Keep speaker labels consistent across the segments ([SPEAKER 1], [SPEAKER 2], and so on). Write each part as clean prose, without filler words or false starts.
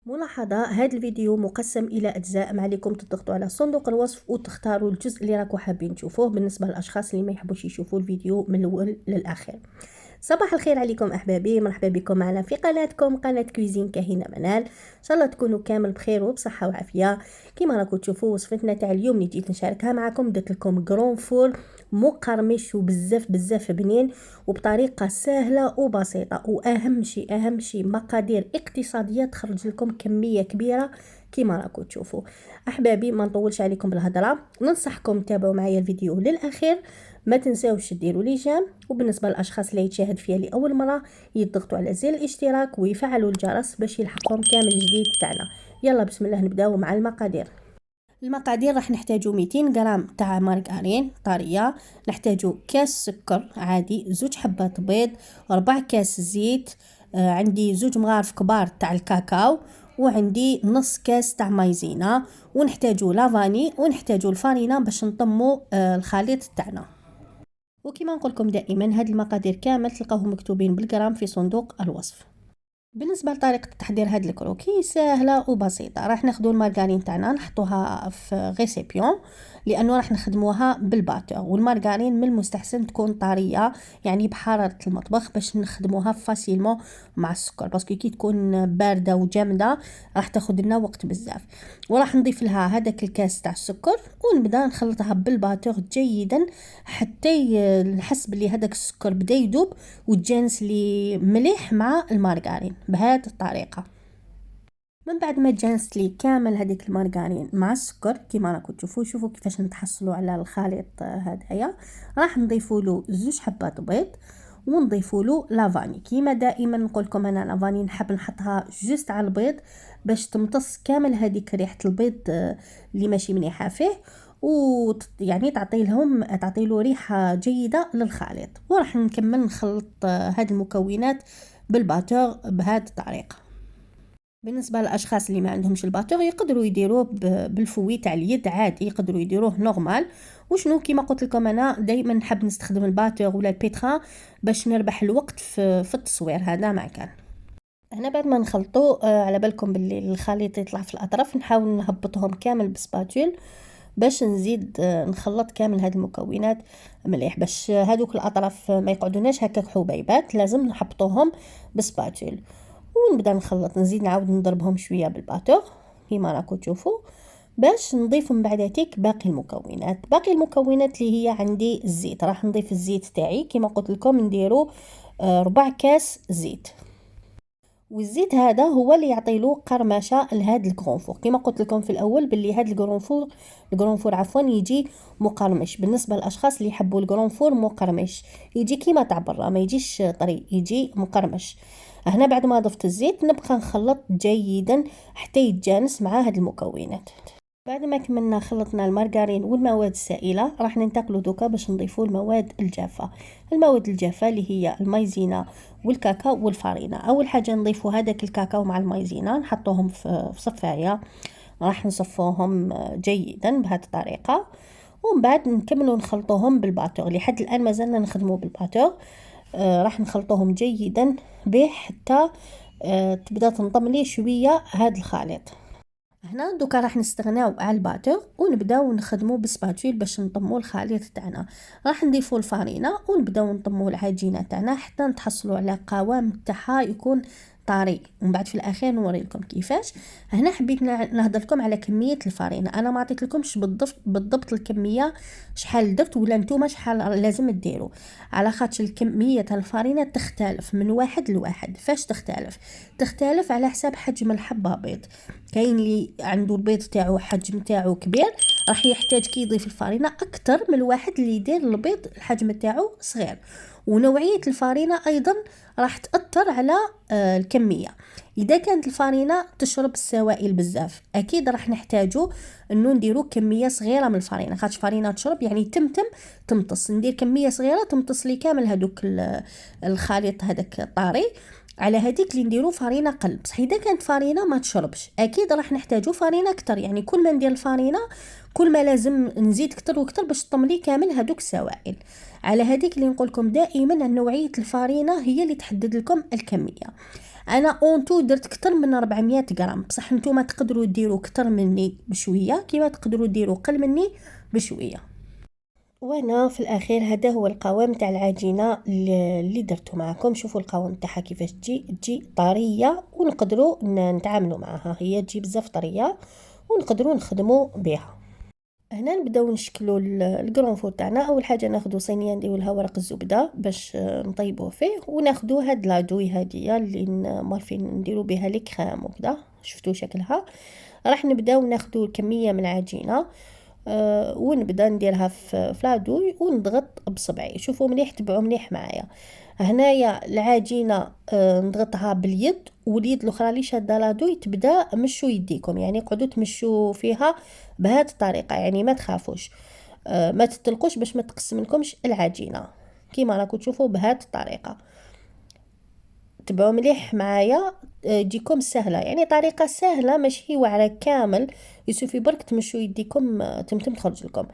[SPEAKER 1] ملاحظة: هذا الفيديو مقسم إلى أجزاء، ما عليكم تضغطوا على صندوق الوصف وتختاروا الجزء اللي راكم حابين تشوفوه بالنسبة للأشخاص اللي ما يحبوش يشوفوا الفيديو من الأول للآخر. صباح الخير عليكم أحبابي، مرحبا بكم معنا في قناتكم قناة كويزين كهينة منال. إن شاء الله تكونوا كامل بخير وبصحة وعافية. كما راكم تشوفوا وصفتنا تاع اليوم اللي جيت نشاركها معكم، درت لكم جرون فور مقرمش وبزاف بنين وبطريقة سهلة وبسيطة، وأهم شيء مقادير اقتصادية تخرج لكم كمية كبيرة كما راكم تشوفوا. أحبابي ما نطولش عليكم بالهضرة، ننصحكم تتابعوا معايا الفيديو للأخير، ما تنساوش ديروا لي جيم، وبالنسبه للاشخاص اللي يتشاهد فيها لاول مره يضغطوا على زر الاشتراك ويفعلوا الجرس باش يلحقهم كامل الجديد تاعنا. يلا بسم الله نبداو مع المقادير. المقادير راح نحتاجو 200 غرام تاع مارغرين طريه، نحتاجو كاس سكر عادي، 2 حبات بيض، 4 كاس زيت، عندي 2 مغارف كبار تاع الكاكاو، وعندي نص كاس تاع مايزينا، ونحتاجو لافاني، ونحتاجو الفارينه باش نطمو الخليط تاعنا. وكما نقول لكم دائما هاد المقادير كامل تلقاوهم مكتوبين بالجرام في صندوق الوصف. بالنسبه لطريقه تحضير هاد الكروكي سهله وبسيطه. راح ناخذ المارغرين تاعنا نحطوها في غيسيبيون، لانه راح نخدموها بالباتور، والمارغرين من المستحسن تكون طريه يعني بحراره المطبخ باش نخدموها فاسيلمون مع السكر، باسكو كي تكون بارده وجامده راح تاخذ لنا وقت بزاف. وراح نضيف لها هذاك الكاس تاع السكر ونبدا نخلطها بالباتور جيدا حتى نحس بلي هذاك السكر بدا يذوب وتجانس لي مليح مع المارغرين بهذه الطريقه. من بعد ما تجانست لي كامل هذيك المارغرين مع السكر كيما راكم تشوفوا، شوفوا كيفاش نتحصلوا على الخليط هذايا. راح نضيفوا له 2 حبات بيض، ونضيفوا له لافاني. كيما دائما نقول لكم انا لافاني نحب نحطها جوست على البيض باش تمتص كامل هذيك ريحه البيض اللي ماشي مليحه فيه، ويعني تعطي له ريحه جيده للخليط. وراح نكمل نخلط هذه المكونات بالباتور بهذه الطريقه. بالنسبه للاشخاص اللي ما عندهمش الباتور يقدروا يديروه بالفوي تاع اليد عادي، يقدروا يديروه نورمال. وشنو كيما قلت لكم انا دائما نحب نستخدم الباتور ولا البيترا باش نربح الوقت في التصوير. هذا ما كان هنا بعد ما نخلطوا على بالكم باللي الخليط يطلع في الاطراف، نحاول نهبطهم كامل بسباتول باش نزيد نخلط كامل هاد المكونات مليح، باش هادوك الاطراف ما يقعدوناش هكاك حبيبات، لازم نحبطوهم بسباتول. ونبدا نخلط، نزيد نعاود نضربهم شويه بالباتور كيما راكم تشوفوا باش نضيف من بعداتيك باقي المكونات اللي هي عندي الزيت. راح نضيف الزيت تاعي كيما قلت لكم نديرو 4 كاس زيت، والزيت هذا هو اللي يعطي له قرمشه لهذا الكرونفور. كما قلت لكم في الاول باللي هذا الكرونفور عفوا يجي مقرمش. بالنسبه للاشخاص اللي يحبوا الكرونفور مقرمش يجي كيما تاع برا، ما يجيش طري، يجي مقرمش. هنا بعد ما ضفت الزيت نبقى نخلط جيدا حتى يتجانس مع هذه المكونات. بعد ما كملنا خلطنا المارغرين والمواد السائله راح ننتقلوا دوكا باش نضيفوا المواد الجافه. اللي هي المايزينا والكاكاو والفارينه. اول حاجه نضيفوا هذاك الكاكاو مع المايزينا نحطوهم في صفايه، راح نصفوهم جيدا بهذه الطريقه، ومن بعد نكملوا نخلطوهم بالباتور. لحد الان مازلنا نخدموا بالباتور. راح نخلطوهم جيدا به حتى تبدا تنضم لي شويه هذا الخليط. هنا دوكا راح نستغناو على الباتور ونبداو نخدمو بالسباتول باش نطمو الخليط تاعنا. راح نضيفو الفارينه ونبداو نطمو العجينه تاعنا حتى نتحصلوا على قوام تاعها يكون طري، ومن بعد في الاخير نوري لكم كيفاش. هنا حبيت نهضر لكم على كميه الفارينه. انا ما عطيت لكمش بالضبط الكميه شحال درت ولا نتوما شحال لازم ديروا، على خاطر الكميه تاع الفارينه تختلف من واحد لواحد. فاش تختلف على حساب حجم الحبه بيض. كاين اللي عنده البيض تاعو حجم تاعو كبير راح يحتاج كي يضيف الفارينه اكثر من الواحد اللي يدير البيض الحجم تاعو صغير. ونوعيه الفارينه ايضا راح تاثر على الكميه. اذا كانت الفارينه تشرب السوائل بزاف اكيد راح نحتاجو انه نديرو كميه صغيره من الفارينه، خاطر الفارينه تشرب يعني تمتص. ندير كميه صغيره تمتص لي كامل هذوك الخليط هذاك طاري، على هذيك اللي نديرو فارينه قلب. صح اذا كانت فارينه ما تشربش اكيد راح نحتاجو فارينه اكثر، يعني كل ما ندير الفارينه كل ما لازم نزيد اكثر واكثر باش تطملي كامل هذوك السوائل. على هذيك اللي نقول لكم دائما نوعيه الفارينه هي اللي تحدد لكم الكميه. انا اونتو درت اكثر من 400 غرام، بصح نتوما تقدروا ديروا اكثر مني بشويه كيما تقدروا ديروا قل مني بشويه. وانا في الاخير هذا هو القوام تاع العجينه اللي درته معكم. شوفوا القوام تاعها كيفاش تجي طريه، ونقدروا نتعاملوا معها، هي تجي بزاف طريه ونقدروا نخدموا بها. هنا نبداو نشكلوا الكرونفور تاعنا. اول حاجه ناخذ صينيه نديروا لها ورق الزبده باش نطيبوه فيه، وناخذوا هاد لادوي هاديه اللي مالفين نديروا بها لي كريم وكذا. شفتوا شكلها؟ راح نبداو ناخذوا كميه من العجينه ونبدا نديرها في لادوي ونضغط بصبعي. شوفوا مليح، تبعوا مليح معايا. هنايا العجينه نضغطها باليد، واليد الاخرى اللي شاده لادوي تبدا مشوا يديكم، يعني قعدوا تمشوا فيها بهذه الطريقه، يعني ما تخافوش ما تتلقوش باش ما تقسم لكمش العجينه. كيما راكم تشوفوا بهذه الطريقه، تبعوا مليح معايا تجيكم سهله، يعني طريقه سهله ماشي واعره كامل. يسوفي برك تمشوا يديكم تمتم تخرج لكم.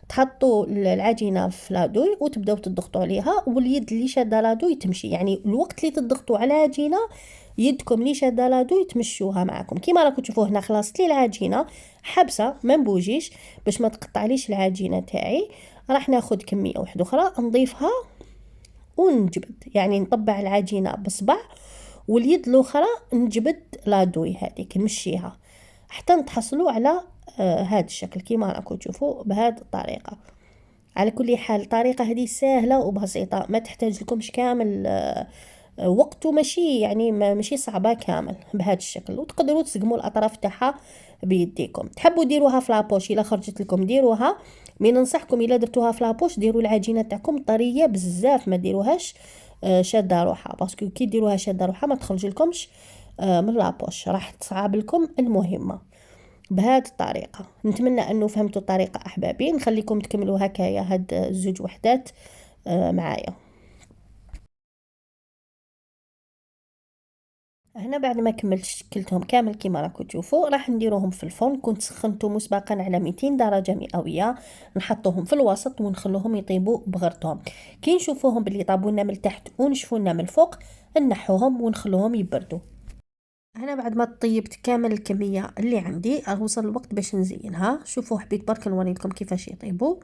[SPEAKER 1] تحطوا العجينه في لادوي وتبداو تضغطوا عليها، واليد اللي شاده لادوي تمشي، يعني الوقت اللي تضغطوا على العجينه يدكم اللي شاده لادوي تمشوها معكم. كيما راكم تشوفوا هنا خلاص لي العجينه حبسه ما نبوجيش باش ما تقطعليش العجينه تاعي. راح ناخذ كميه واحده اخرى نضيفها ونجبد، يعني نطبع العجينه بصبع، واليد الاخرى نجبد لادوي هذيك نمشيها حتى نتحصلوا على هذا الشكل كيما راكم تشوفوا بهذه الطريقه. على كل حال الطريقه هذه سهله وبسيطه، ما تحتاج لكمش كامل وقت، وماشي يعني ماشي صعبه كامل بهذا الشكل. وتقدروا تسقموا الاطراف تاعها بيديكم. تحبوا ديروها في لابوش الا خرجت لكم ديروها، مي ننصحكم الا درتوها في لابوش ديروا العجينه تاعكم طريه بزاف، ما ديروهاش شاده روحها، باسكو كي ديروها شاده روحها ما تخرج لكمش من لابوش، راح تصعب لكم المهمه. بهذه الطريقه نتمنى انه فهمتوا الطريقه احبابي. نخليكم تكملوا هكايا هاد الزوج وحدات معايا. هنا بعد ما كملت شكلتهم كامل كيما راكم تشوفوا، راح نديروهم في الفرن. كنت سخنته مسبقا على 200 درجه مئويه، نحطوهم في الوسط ونخلوهم يطيبوا بغرتهم. كي نشوفوهم باللي طابوا لنا من تحت ونشفوا لنا من الفوق نحوهم ونخلوهم يبردوا. هنا بعد ما طيبت كامل الكميه اللي عندي وصل الوقت باش نزينها. شوفوا حبيت برك نوريلكم كيفاش يطيبوا،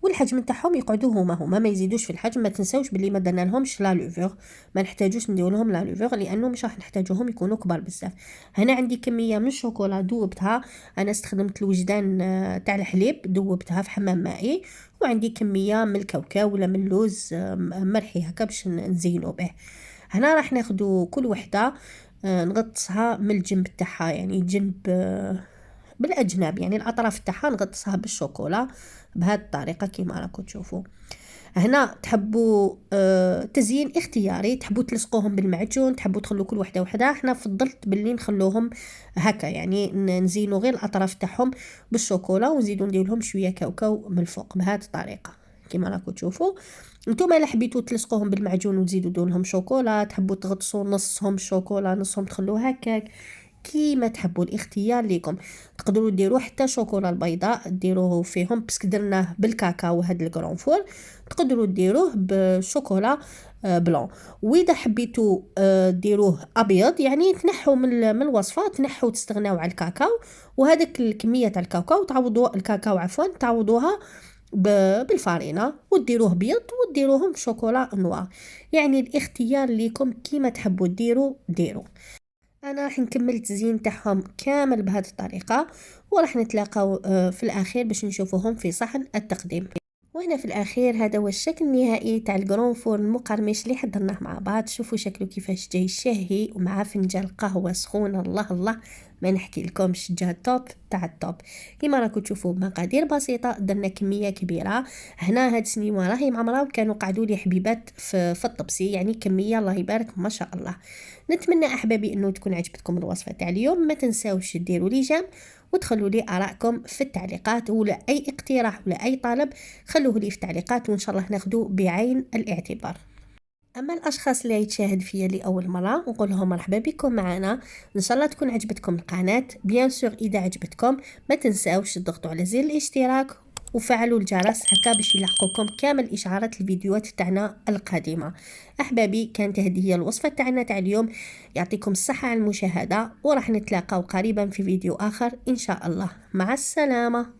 [SPEAKER 1] والحجم نتاعهم يقعدوا هما ما يزيدوش في الحجم. ما تنساوش بلي ما درنا لهمش لا لوفور، ما نحتاجوش ندير لهم لا لوفور لانه مش راح نحتاجوهم يكونوا كبار بزاف. هنا عندي كميه من الشوكولا ذوبتها، انا استخدمت الوجدان تاع الحليب ذوبتها في حمام مائي، وعندي كميه من الكاوكاو ولا من اللوز مرحي هكا باش نزينو به. هنا راح ناخذ كل وحده نغطسها من الجنب تاعها، يعني الجنب بالاجناب، يعني الاطراف تاعها نغطسها بالشوكولا بهذه الطريقه كيما راكم تشوفوا. هنا تحبوا تزيين اختياري، تحبوا تلصقوهم بالمعجون، تحبوا تخلوا كل وحده وحده. احنا فضلت باللي نخلوهم هكا، يعني نزينوا غير الاطراف تاعهم بالشوكولا ونزيدوا ندير لهم شويه كاوكاو من الفوق بهذه الطريقه كيما راكم تشوفوا. نتوما الا حبيتوا تلصقوهم بالمعجون وتزيدوا ديروا لهم شوكولا، تحبوا تغطسوا نصهم شوكولا نصهم تخلوه هكاك كيما تحبوا، الاختيار ليكم. تقدروا ديروا حتى شوكولا البيضاء ديروه فيهم، بس درناه بالكاكاو هاد الكرونفور، تقدروا ديروه بشوكولا بلون. واذا حبيتوا ديروه ابيض يعني تنحوا من الوصفه، تنحوا تستغناو على الكاكاو، وهذاك الكميه تاع الكاكاو تعوضوا الكاكاو عفوا تعوضوها بالفارينه وديروه بيض وديروهم بشوكولا نوار. يعني الاختيار ليكم كيما تحبوا ديروا. انا راح نكمل التزيين تاعهم كامل بهذه الطريقه، وراح نتلاقاو في الاخير باش نشوفوهم في صحن التقديم. وهنا في الاخير هذا هو الشكل النهائي تاع الكرونفور المقرمش اللي حضرناه مع بعض. شوفوا شكله كيفاش جاي شهي ومع فنجان قهوه سخونه، الله الله ما نحكي لكمش، جا توب تاع التوب. كيما راكم تشوفوا بمقادير بسيطه درنا كميه كبيره. هنا هاد السنيوه راهي معمره وكانوا قعدوا لي حبيبات في الطبسي، يعني كميه الله يبارك ما شاء الله. نتمنى احبابي انه تكون عجبتكم الوصفه تاع اليوم. ما تنساوش ديروا لي جيم وتخلوا لي آراءكم في التعليقات، ولا أي اقتراح ولا أي طلب خلوه لي في التعليقات وإن شاء الله ناخده بعين الاعتبار. أما الأشخاص اللي يتشاهد فيا لأول مرة نقول لهم مرحبا بكم معنا، إن شاء الله تكون عجبتكم القناة. بيان سور إذا عجبتكم ما تنساوش تضغطوا على زر الاشتراك وفعلوا الجرس هكا باش يلحقوكم كامل اشعارات الفيديوهات تاعنا القادمه. احبابي، كانت هذه هي الوصفه تاعنا تاع اليوم. يعطيكم الصحه على المشاهده، وراح نتلاقاو قريبا في فيديو اخر ان شاء الله. مع السلامه.